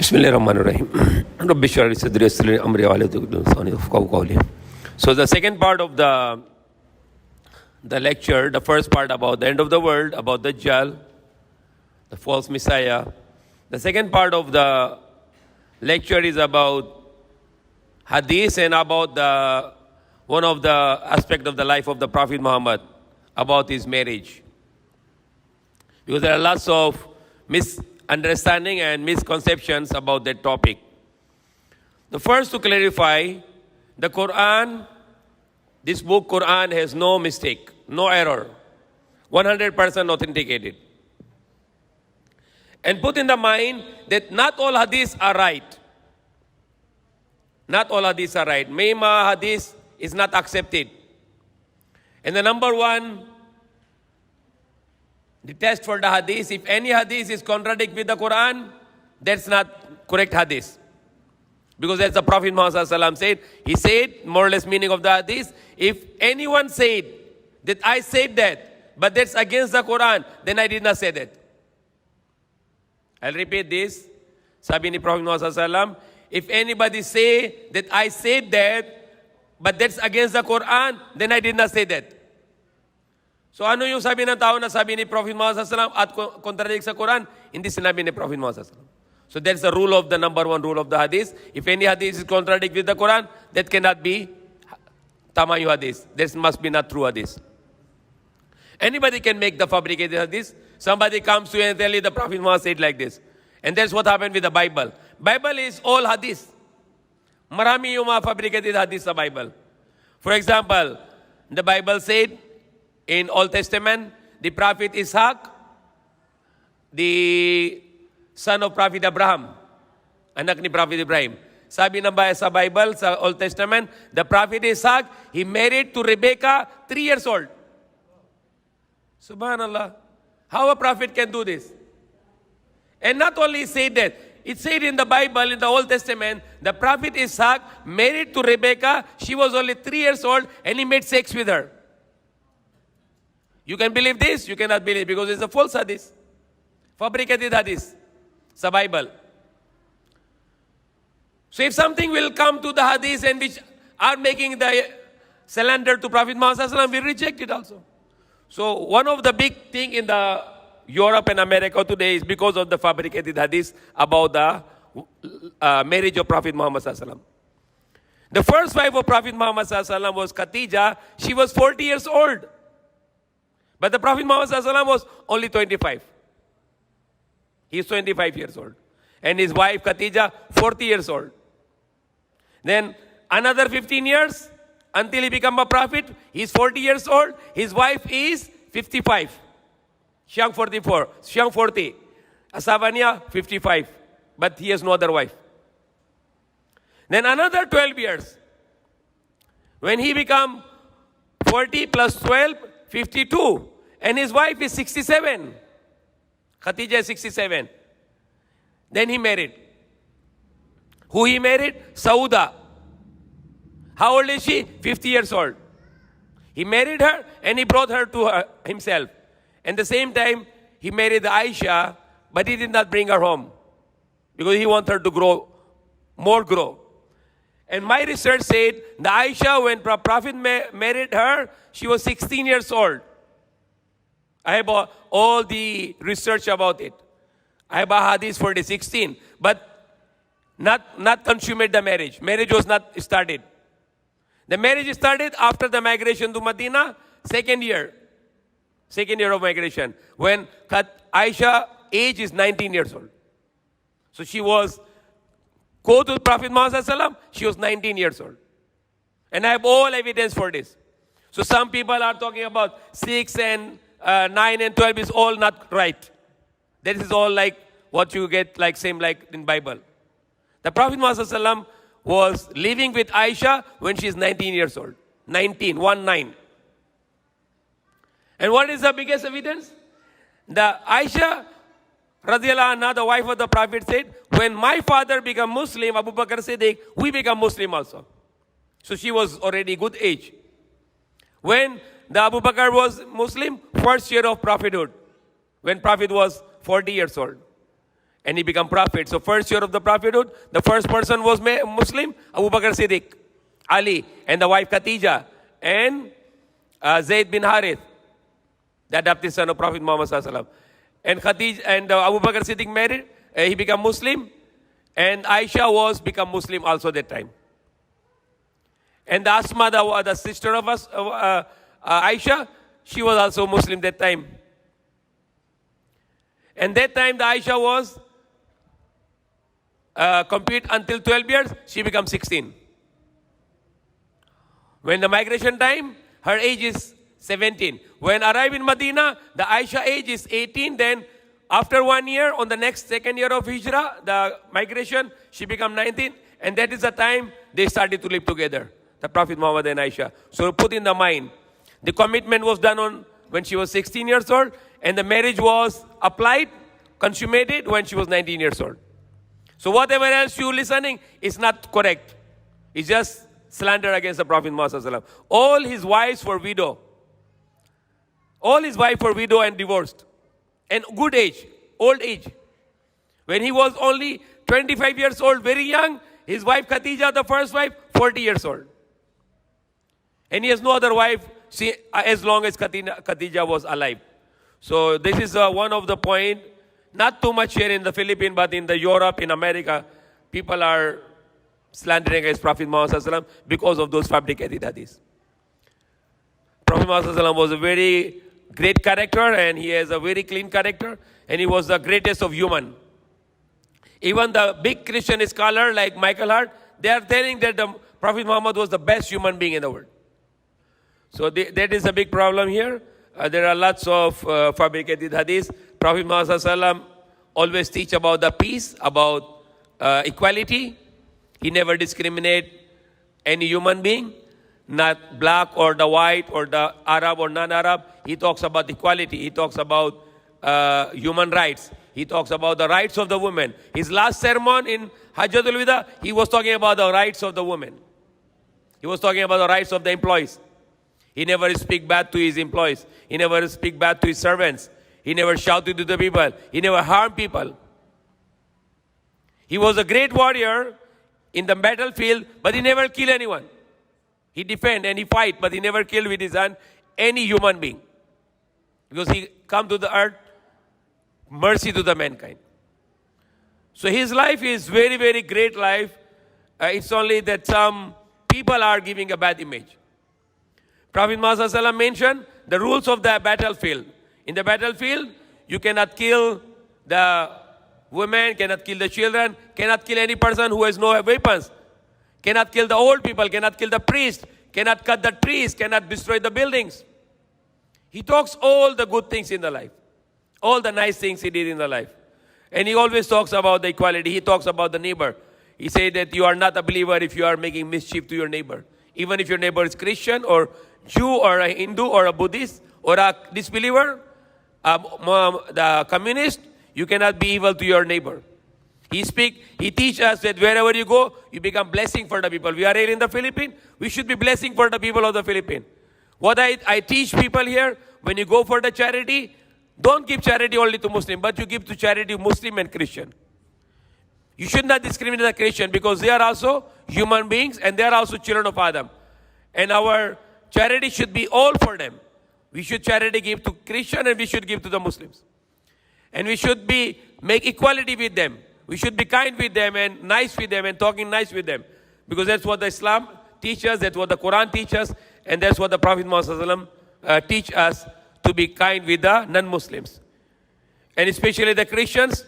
Bismillahirrahmanirrahim. Rabbi shrah li sadri yassir li amri wahlul 'uqdatam min lisani yafqahu qawli. So the second part of the lecture, the first part about the end of the world, about Dajjal, the false Messiah. The second part of the lecture is about Hadith and about one of the aspect of the life of the Prophet Muhammad, about his marriage. Because there are lots of misunderstanding and misconceptions about that topic. The first to clarify, the Quran, this book Quran has no mistake, no error, 100% authenticated. And put in the mind that not all hadiths are right. Not all hadiths are right. Mayma hadith is not accepted. And the number one, the test for the hadith, if any hadith is contradict with the Quran, that's not correct hadith. Because as the Prophet Muhammad said, he said, more or less meaning of the hadith, if anyone said that I said that, but that's against the Quran, then I did not say that. I'll repeat this. Sabi ni Prophet Muhammad, if anybody say that I said that, but that's against the Quran, then I did not say that. So ano yung sabi ng tao na sabi ni Prophet Muhammad at contradict sa Quran? Hindi sinabi ni Prophet Muhammad. So that's the rule of the number one rule of the hadith. If any hadith is contradict with the Quran, that cannot be tama yung hadith. That must be not true hadith. Anybody can make the fabricated hadith. Somebody comes to you and tell you the Prophet Muhammad said like this. And that's what happened with the Bible. Bible is all hadith. Marami yung mga fabricated hadith sa Bible. For example, the Bible said in Old Testament, the Prophet Ishaq, the son of Prophet Abraham, anak ni Prophet Ibrahim. Sabi ng sa Bible, sa Old Testament, the Prophet Ishaq, he married to Rebecca 3 years old. Subhanallah. How a prophet can do this? And not only say that, it said in the Bible, in the Old Testament, the Prophet Ishaq married to Rebecca, she was only 3 years old, and he made sex with her. You can believe this? You cannot believe because it's a false hadith. Fabricated hadith. Sa Bible. So if something will come to the hadith and which are making the slander to Prophet Muhammad, we reject it also. So one of the big thing in the Europe and America today is because of the fabricated hadith about the marriage of Prophet Muhammad. The first wife of Prophet Muhammad was Khadija. She was 40 years old. But the Prophet Muhammad was only 25. He is 25 years old. And his wife Khadija, 40 years old. Then another 15 years until he become a prophet. He is 40 years old. His wife is 55. Siyang 44. Siyang 40. Asawa niya, 55. But he has no other wife. Then another 12 years. When he become 40 plus 12, 52. And his wife is 67. Khadija is 67. Then he married. Who he married? Sauda. How old is she? 50 years old. He married her and he brought her to himself. And the same time, he married Aisha, but he did not bring her home. Because he wanted her to grow. And my research said, the Aisha, when Prophet married her, she was 16 years old. I have all the research about it. I have a hadith for the 16. But not consummate the marriage. Marriage was not started. The marriage started after the migration to Medina, second year of migration, when Aisha age is 19 years old. So she was, go to Prophet Muhammad, she was 19 years old. And I have all evidence for this. So some people are talking about 6 and 9 and 12 is all not right. That is all like what you get like same like in Bible. The Prophet Muhammad was living with Aisha when she is 19 years old. 19. And what is the biggest evidence? The Aisha, radiallahu anha, the wife of the Prophet said, when my father became Muslim, Abu Bakr Siddiq, we become Muslim also. So she was already good age. When the Abu Bakr was Muslim, first year of prophethood, when Prophet was 40 years old. and he became prophet. So first year of the prophethood, the first person was Muslim, Abu Bakr Siddiq, Ali, and the wife Khatija, and Zayd bin Harith, the adopted son of Prophet Muhammad sallallahu alaihi wasallam. And Khatija and Abu Bakr Siddiq married, he became Muslim, and Aisha was become Muslim also that time. And the Asma, the sister of us, Aisha, she was also Muslim that time. And that time the Aisha was complete until 12 years, she becomes 16. When the migration time, her age is 17. When arrive in Medina, the Aisha age is 18. Then after 1 year, on the next second year of Hijrah, the migration, she become 19. And that is the time they started to live together, the Prophet Muhammad and Aisha. So put in the mind, the commitment was done on when she was 16 years old, and the marriage was applied, consummated when she was 19 years old. So whatever else you listening is not correct. It's just slander against the Prophet Muhammad sallallahu alaihi wasallam. All his wives were widow. All his wives were widow and divorced. And good age, old age. When he was only 25 years old, very young, his wife Khatija, the first wife, 40 years old. And he has no other wife as long as Khatija was alive. So this is one of the point. Not too much here in the Philippines, but in the Europe, in America, people are slandering against Prophet Muhammad sallallahu alaihi wasallam because of those fabricated hadiths. Prophet Muhammad sallallahu alaihi wasallam was a very great character, and he has a very clean character, and he was the greatest of human. Even the big Christian scholar like Michael Hart, they are telling that the Prophet Muhammad was the best human being in the world. So that is a big problem here. There are lots of fabricated hadiths. Prophet Muhammad sallallahu alaihi wasallam always teach about the peace, about equality. He never discriminate any human being, not black or the white or the Arab or non-Arab. He talks about equality. He talks about human rights. He talks about the rights of the women. His last sermon in Hajjatul Wida, he was talking about the rights of the women. He was talking about the rights of the employees. He never speak bad to his employees. He never speak bad to his servants. He never shouted to the people. He never harmed people. He was a great warrior in the battlefield, but he never killed anyone. He defend and he fight, but he never killed with his hand any human being. Because he come to the earth, mercy to the mankind. So his life is very, very great life. It's only that some people are giving a bad image. Prophet Muhammad sallallahu alaihi wasallam mentioned the rules of the battlefield. In the battlefield, you cannot kill the women, cannot kill the children, cannot kill any person who has no weapons, cannot kill the old people, cannot kill the priest, cannot cut the trees, cannot destroy the buildings. He talks all the good things in the life, all the nice things he did in the life. And he always talks about the equality. He talks about the neighbor. He said that you are not a believer if you are making mischief to your neighbor. Even if your neighbor is Christian or Jew or a Hindu or a Buddhist or a disbeliever, the communist, you cannot be evil to your neighbor. He teach us that wherever you go, you become blessing for the people. We are here in the Philippines, we should be blessing for the people of the Philippines. What I teach people here, when you go for the charity, don't give charity only to Muslim, but you give to charity Muslim and Christian. You should not discriminate the Christian because they are also human beings and they are also children of Adam. And our charity should be all for them. We should charity give to Christian and we should give to the Muslims. And we should make equality with them. We should be kind with them and nice with them and talking nice with them. Because that's what the Islam teaches, that's what the Quran teaches, and that's what the Prophet Muhammad teach us, to be kind with the non-Muslims. And especially the Christians.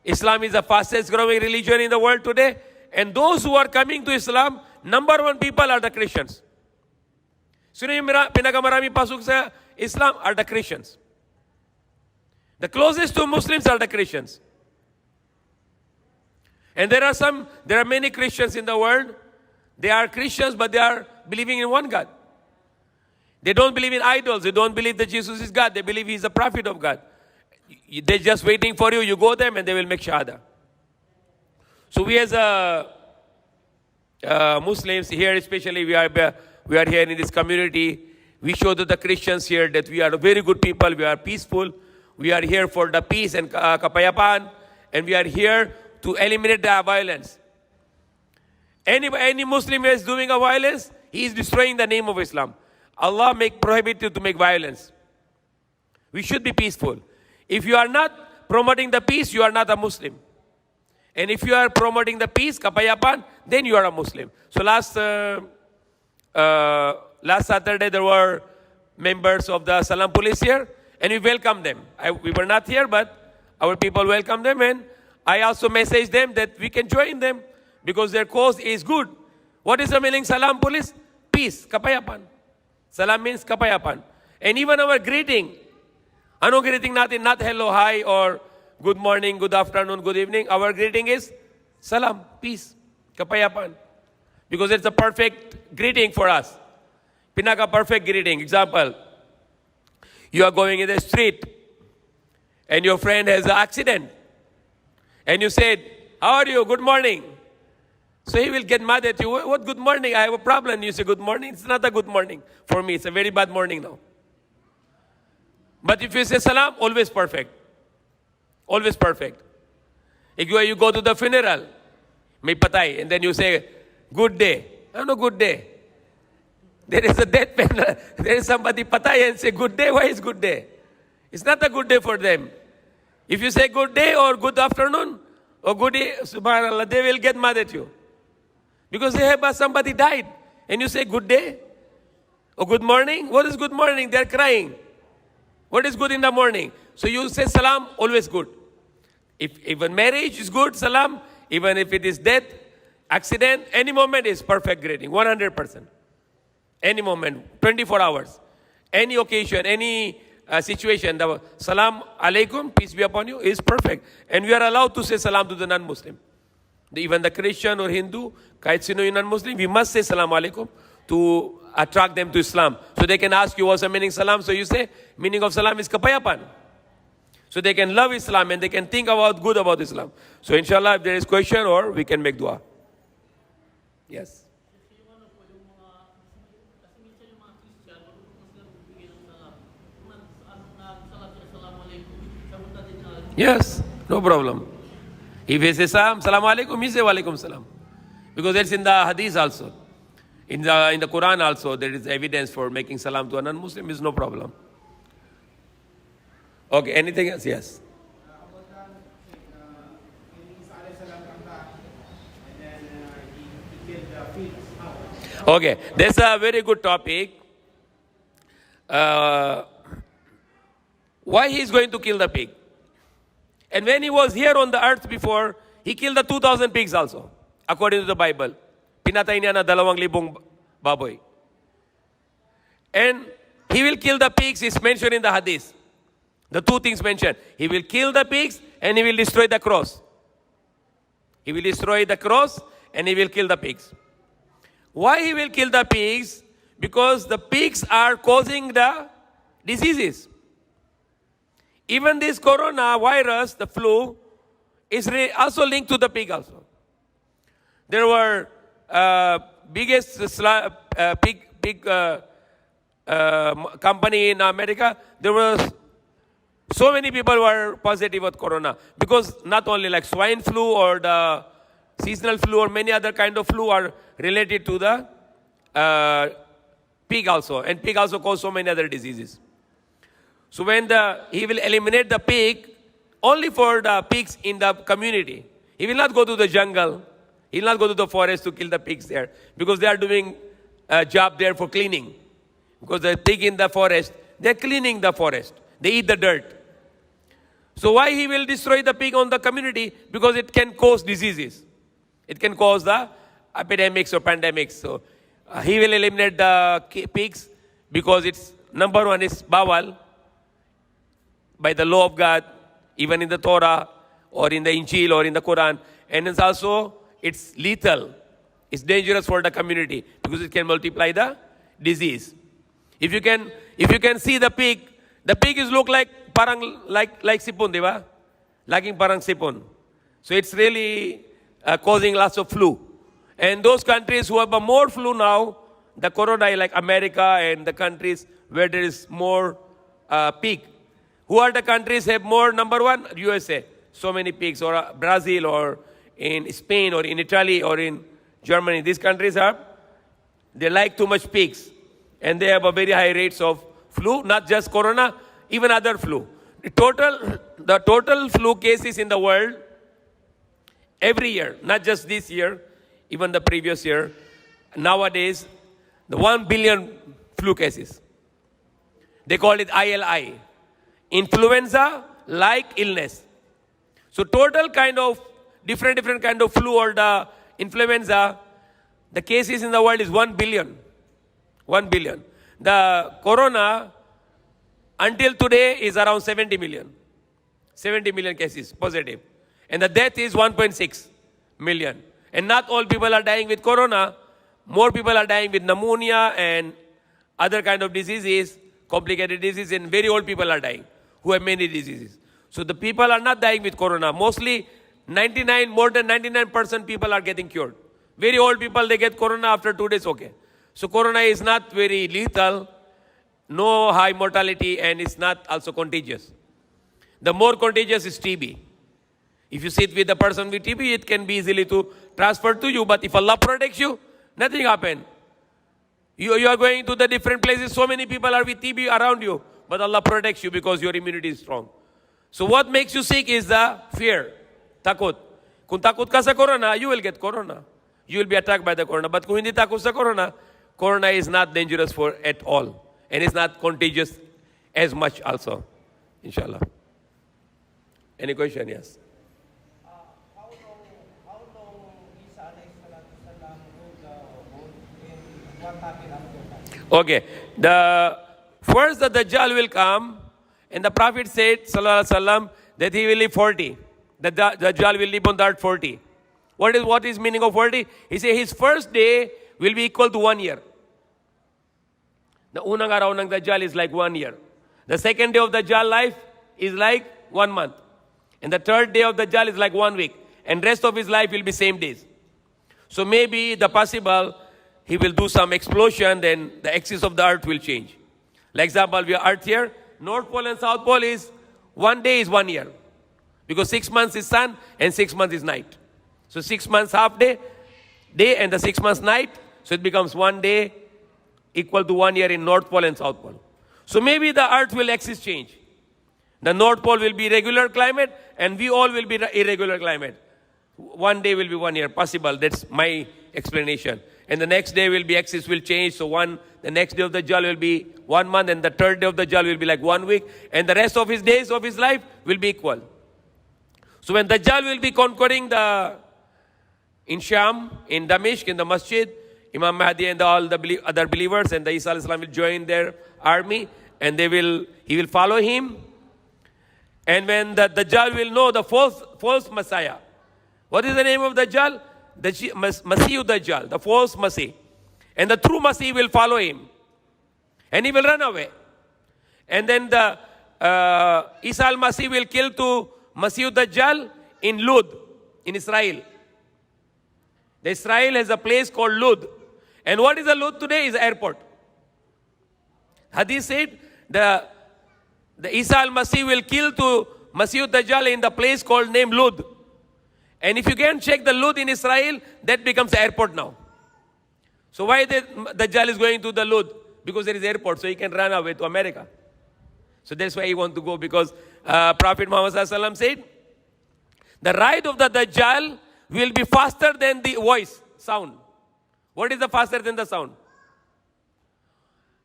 Islam is the fastest growing religion in the world today. And those who are coming to Islam, number one people are the Christians. Sino yung pinakamarami pasok sa Islam are the Christians. The closest to Muslims are the Christians. And there are many Christians in the world. They are Christians, but they are believing in one God. They don't believe in idols. They don't believe that Jesus is God. They believe He is the prophet of God. They're just waiting for you. You go them and they will make shahada. So we as Muslims here, especially we are here in this community, we show to the Christians here that we are very good people. We are peaceful. We are here for the peace and kapayapan, and we are here to eliminate the violence. Any Muslim who is doing a violence, he is destroying the name of Islam. Allah prohibit you to make violence. We should be peaceful. If you are not promoting the peace, you are not a Muslim. And if you are promoting the peace, kapayapan, then you are a Muslim. So last Saturday, there were members of the Salam police here, and we welcomed them. We were not here, but our people welcomed them, and I also messaged them that we can join them because their cause is good. What is the meaning Salam police? Peace, kapayapan. Salam means kapayapan. And even our greeting, ano greeting natin? Not hello, hi, or good morning, good afternoon, good evening. Our greeting is salam, peace, kapayapan. Because it's a perfect greeting for us. Pinaka-perfect greeting. Example, you are going in the street and your friend has an accident. And you said, how are you? Good morning. So he will get mad at you. What good morning? I have a problem. You say good morning. It's not a good morning for me. It's a very bad morning now. But if you say salam, always perfect. Always perfect. If you go to the funeral, may patay, and then you say, good day. Ano good day? There is a death penalty. There is somebody patay and say, good day. Why is good day? It's not a good day for them. If you say good day or good afternoon or good day, subhanAllah, they will get mad at you. Because they have somebody died. And you say good day or good morning. What is good morning? They are crying. What is good in the morning? So you say salam, always good. If even marriage is good, salam. Even if it is death, accident, any moment is perfect greeting, 100%. Any moment, 24 hours. Any occasion, any situation, the salam alaikum, peace be upon you, is perfect. And we are allowed to say salam to the non-Muslim. Even the Christian or Hindu, kahit sino yung non-Muslim, we must say salam alaikum to attract them to Islam. So they can ask you what's the meaning salam. So you say, meaning of salam is kapayapan. So they can love Islam and they can think about good about Islam. So inshallah, if there is question, or we can make dua. Yes. Yes, no problem. If he says salam alaikum, he say wa alaikum salam. Because that's in the hadith also. In the Quran also, there is evidence for making salam to a non-Muslim, is no problem. Okay, anything else? Yes. Okay, that's a very good topic. Why he is going to kill the pig? And when he was here on the earth before, he killed the 2,000 pigs also, according to the Bible. Pinatay niya na 2,000 baboy. And he will kill the pigs, is mentioned in the hadith. The two things mentioned. He will kill the pigs and he will destroy the cross. He will destroy the cross and he will kill the pigs. Why he will kill the pigs? Because the pigs are causing the diseases. Even this coronavirus, the flu, is also linked to the pig also. There were biggest pig company in America. There was so many people were positive with corona, because not only like swine flu or the seasonal flu or many other kind of flu are related to the pig also, and pig also cause so many other diseases. So when he will eliminate the pig only for the pigs in the community. He will not go to the jungle. He will not go to the forest to kill the pigs there, because they are doing a job there for cleaning. Because the pig in the forest, they are cleaning the forest. They eat the dirt. So why he will destroy the pig on the community? Because it can cause diseases. It can cause the epidemics or pandemics. So he will eliminate the pigs because it's, number one is bawal by the law of God, even in the Torah or in the Injil or in the Quran. And it's also, it's lethal. It's dangerous for the community because it can multiply the disease. If you can see the pig is look like parang like sipon, di ba? Laging parang sipon. So it's really causing lots of flu. And those countries who have more flu now, the corona, like America and the countries where there is more pig, Who are the countries have more? Number one, USA. So many pigs. Or Brazil, or in Spain, or in Italy, or in Germany. These countries they like too much pigs. And they have a very high rates of flu, not just corona, even other flu. The total flu cases in the world, every year, not just this year, even the previous year, nowadays, the 1 billion flu cases. They call it ILI, influenza-like illness. So total kind of, different kind of flu or the influenza, the cases in the world is 1 billion. 1 billion. The corona, until today, is around 70 million. 70 million cases positive. And the death is 1.6 million. And not all people are dying with corona. More people are dying with pneumonia and other kind of diseases, complicated diseases, and very old people are dying who have many diseases. So the people are not dying with corona. Mostly more than 99% people are getting cured. Very old people, they get corona after 2 days, okay. So corona is not very lethal, no high mortality, and it's not also contagious. The more contagious is TB. If you sit with a person with TB, it can be easily to transfer to you. But if Allah protects you, nothing happens. You are going to the different places, so many people are with TB around you. But Allah protects you because your immunity is strong. So what makes you sick is the fear, takut. Kung takut ka sa corona, you will get corona. You will be attacked by the corona. But kung hindi takut sa corona, corona is not dangerous at all. And it's not contagious as much also. Inshallah. Any question? Yes. How long Isa alayhi salatu salam ruled the world and what happened after that? Okay. First the Dajjal will come, and the Prophet said, Sallallahu Alaihi Wasallam, that he will live 40. The Dajjal will live on the earth 40. What is meaning of 40? He said his first day will be equal to 1 year. The unang araw ng Dajjal is like 1 year. The second day of Dajjal life is like 1 month. And the third day of Dajjal is like 1 week. And rest of his life will be same days. So maybe the possible, he will do some explosion, then the axis of the earth will change. Like example, we are earth here, North Pole and South Pole is 1 day is 1 year. Because 6 months is sun and 6 months is night. So 6 months half day and the 6 months night. So it becomes 1 day equal to 1 year in North Pole and South Pole. So maybe the earth will axis change. The North Pole will be regular climate and we all will be irregular climate. 1 day will be 1 year, possible. That's my explanation. And the next day will be axis will change. So the next day of the Dajjal will be 1 month and the third day of the Dajjal will be like 1 week. And the rest of his days of his life will be equal. So when Dajjal will be conquering in Sham, in Damascus, in the masjid, Imam Mahdi and all the other believers and the Isa alayhi salam will join their army and he will follow him. And when the Dajjal will know the false Messiah. What is the name of Dajjal? Masih Dajjal, the false Masih. And the true Masih will follow him. And he will run away. And then the Isa al-Masih will kill to Masih Dajjal in Lud, in Israel. The Israel has a place called Lud. And what is a Lud today is airport. Hadith said the Isa al-Masih will kill to Masih Dajjal in the place called named Lud. And if you can check the Lud in Israel, that becomes the airport now. So why the Dajjal is going to the Lud? Because there is airport, so he can run away to America. So that's why he want to go, because Prophet Muhammad ﷺ said, the ride of the Dajjal will be faster than the voice, sound. What is the faster than the sound?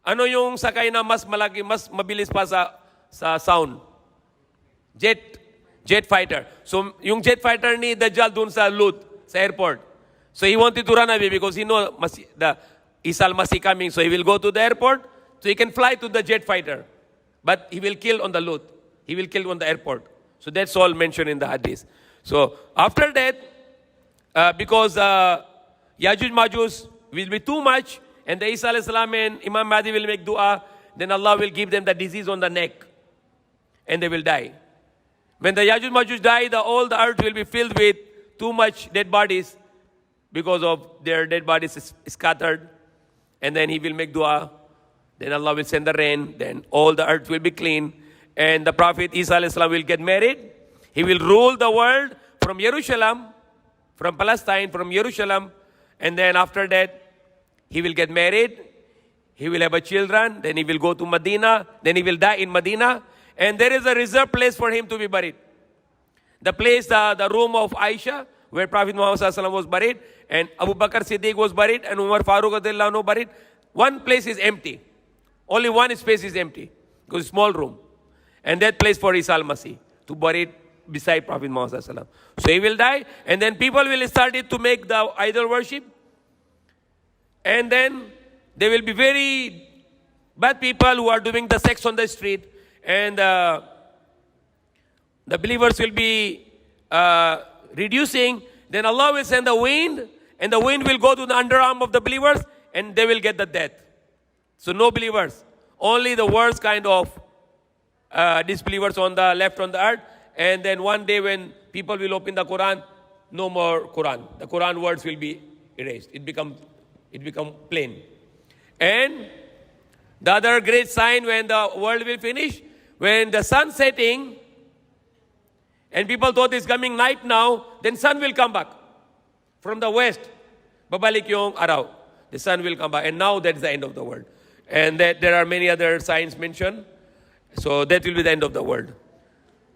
Ano yung sakay na mas malaki, mas mabilis pa sa sound? Jet fighter. So yung jet fighter ni Dajjal dun sa Lud, sa airport. So he wanted to run away because he know the Isa al-Masih coming. So he will go to the airport, so he can fly to the jet fighter. But he will kill on the Lud. He will kill on the airport. So that's all mentioned in the hadith. So after that, because Yajuj Majuj will be too much, and the Isa alayhi salam and Imam Mahdi will make dua, then Allah will give them the disease on the neck. And they will die. When the Yajuj Majuj die, all the earth will be filled with too much dead bodies because of their dead bodies scattered. And then he will make dua. Then Allah will send the rain. Then all the earth will be clean. and the Prophet Isa alayhi salam will get married. He will rule the world from Jerusalem, from Palestine, from Jerusalem, and then after that, he will get married. He will have a children. Then he will go to Medina. Then he will die in Medina, and there is a reserved place for him to be buried. The place, the room of Aisha, where Prophet Muhammad sallallahu alaihi wasallam was buried, and Abu Bakr Siddiq was buried, and Umar Farooq radhiyallahu anhu buried. One place is empty. Only one space is empty, because it's a small room. And that place for Isa al-Masih, to bury it beside Prophet Muhammad sallallahu alaihi wasallam. So he will die, and then people will start it to make the idol worship. And then there will be very bad people who are doing the sex on the street, and the believers will be reducing. Then Allah will send the wind, and the wind will go to the underarm of the believers, and they will get the death. So no believers, only the worst kind of disbelievers on the left on the earth. And then one day when people will open the Quran, no more Quran. The Quran words will be erased. It become plain. And the other great sign when the world will finish, when the sun setting, and people thought it's coming night now, then sun will come back from the west. Babalik yung araw. The sun will come back. And now that's the end of the world. And that there are many other signs mentioned. So that will be the end of the world.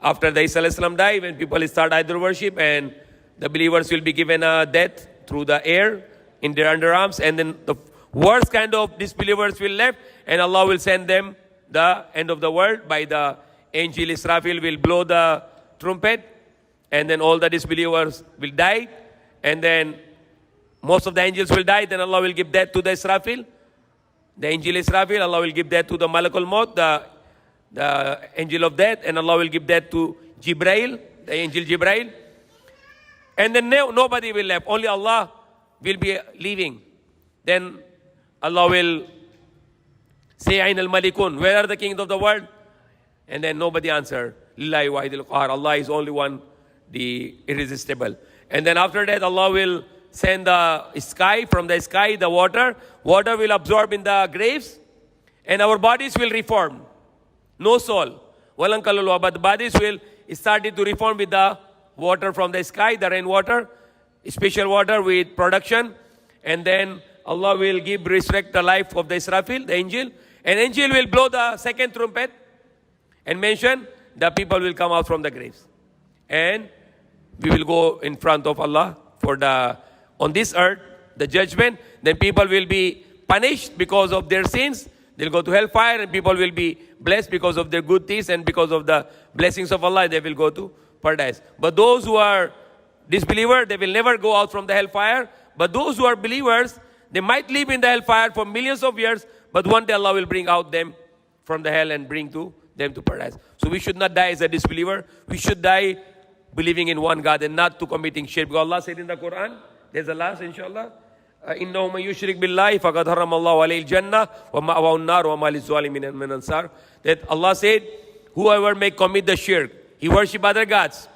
After the Isa alayhi salam die, when people start idol worship, and the believers will be given a death through the air in their underarms, and then the worst kind of disbelievers will left, and Allah will send them the end of the world by the angel Israfil will blow the trumpet, and then all the disbelievers will die, and then most of the angels will die. Then Allah will give death to the Israfil, the angel Israfil. Allah will give death to the Malakul Maut, the angel of death, and Allah will give death to Jibrail, the angel Jibrail. And then nobody will left. Only Allah will be leaving. Then Allah will say, Ain al-Malikun, where are the kings of the world? And then nobody answer. Lillahi wahidil qahar. Allah is only one, the irresistible. And then after that, Allah will send the sky, from the sky, the water. Water will absorb in the graves, and our bodies will reform. No soul. Walang kaluluwa, but the bodies will start to reform with the water from the sky, the rainwater, special water with production. And then Allah will resurrect the life of the Israfil, the angel. And angel will blow the second trumpet and mention the people will come out from the graves. And we will go in front of Allah for on this earth, the judgment. Then people will be punished because of their sins. They'll go to hellfire, and people will be blessed because of their good deeds, and because of the blessings of Allah, they will go to paradise. But those who are disbelievers, they will never go out from the hellfire. But those who are believers, they might live in the hellfire for millions of years, but one day Allah will bring out them from the hell and bring them to paradise. So we should not die as a disbeliever. We should die believing in one God and not to committing shirk. Because Allah said in the Quran, there's a last, inshallah, إِنَّهُ مَن يُشْرِكْ بِاللَّهِ فَقَدْ حَرَّمَ اللَّهُ عَلَيْهِ الْجَنَّةَ وَمَأْوَاهُ النَّارُ وَمَا لِلظَّالِمِينَ مِنْ أَنصَارٍ. That Allah said, whoever may commit the shirk, he worship other gods,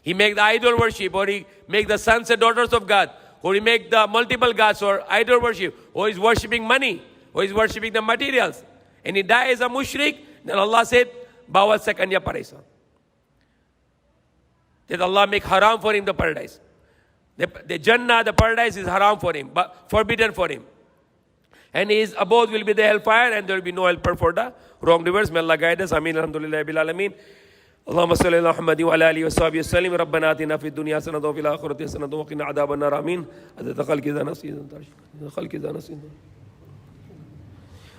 he make the idol worship, or he make the sons and daughters of God, or he make the multiple gods or idol worship, or is worshipping money, or is worshipping the materials, and he dies as a mushrik, then Allah said, bawat sa kanya paraiso. That Allah make haram for him the paradise. The Jannah, the paradise is haram for him, but forbidden for him. And his abode will be the hellfire, and there will be no helper for the wrongdoers. May Allah guide us. Ameen. Alhamdulillah bil alameen. اللهم صل على محمد وعلى اله وصحبه وسلم. ربنا آتنا في الدنيا حسنة وفي الآخرة حسنة وقنا عذاب النار. آمين. عدد خلق إذا نسينا.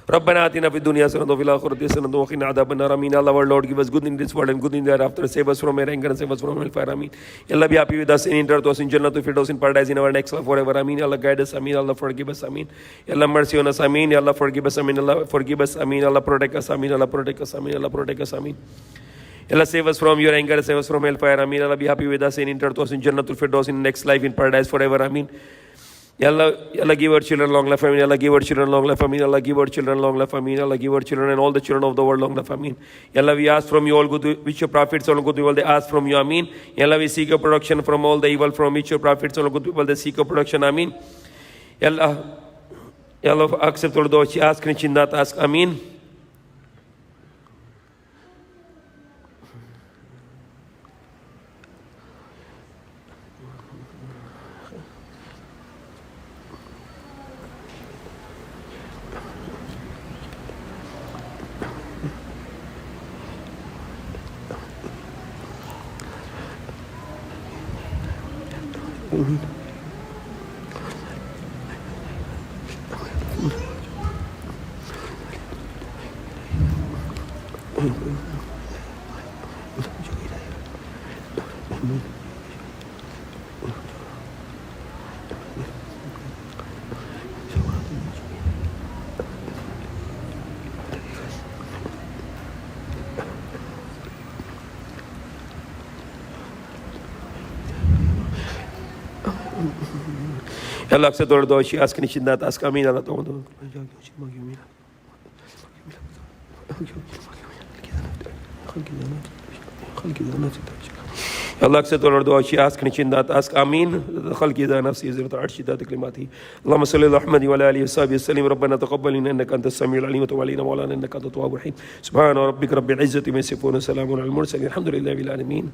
ربنا آتنا في الدنيا حسنة وفي الآخرة حسنة وقنا عذاب النار. آمين. Allah, our Lord, give us good in this world and good in the hereafter. Save us from anger and save us from hellfire. Ameen. Allah, be happy with us and enter us in Jannah to feed us in paradise in our next life forever. Ameen. Allah, guide us. Ameen. Allah, forgive us. Ameen. Allah, mercy on us. Ameen. Allah, forgive us. Ameen. Allah, forgive us. Ameen. Allah, protect us. Ameen. Allah, protect us. Ameen. Allah, protect us. Ameen. Allah, save us from your anger, save us from hellfire. Ameen. Allah, be happy with us and enter to us in Jannah to feed us in next life in paradise forever. Ameen. Allah, give our children long life. Ameen. Allah, give our children long life. Ameen. Allah, give our children long life. Ameen. Allah, give our children and all the children of the world long life. Ameen. Allah, we ask from you all good, which your prophets all good people they ask from you. Ameen. Allah, we seek your protection from all the evil from which your prophets all good people they seek your protection. Ameen. Allah, accept all those ask and not ask. Ameen. Allah accept our dua. She asked Nishindat, ask Amin. Allah Allah accept our dua. She asked Nishindat, ask Amin. خلق إذا نفسي زرت عرش ذات كلماته اللهم صل على محمد وعلى آله وصحبه وسلم ربنا تقبل منا إنك أنت السميع العليم وتب علينا مولانا إنك أنت التواب الرحيم سبحان ربك رب العزة عما يصفون وسلام على المرسلين الحمد لله رب العالمين.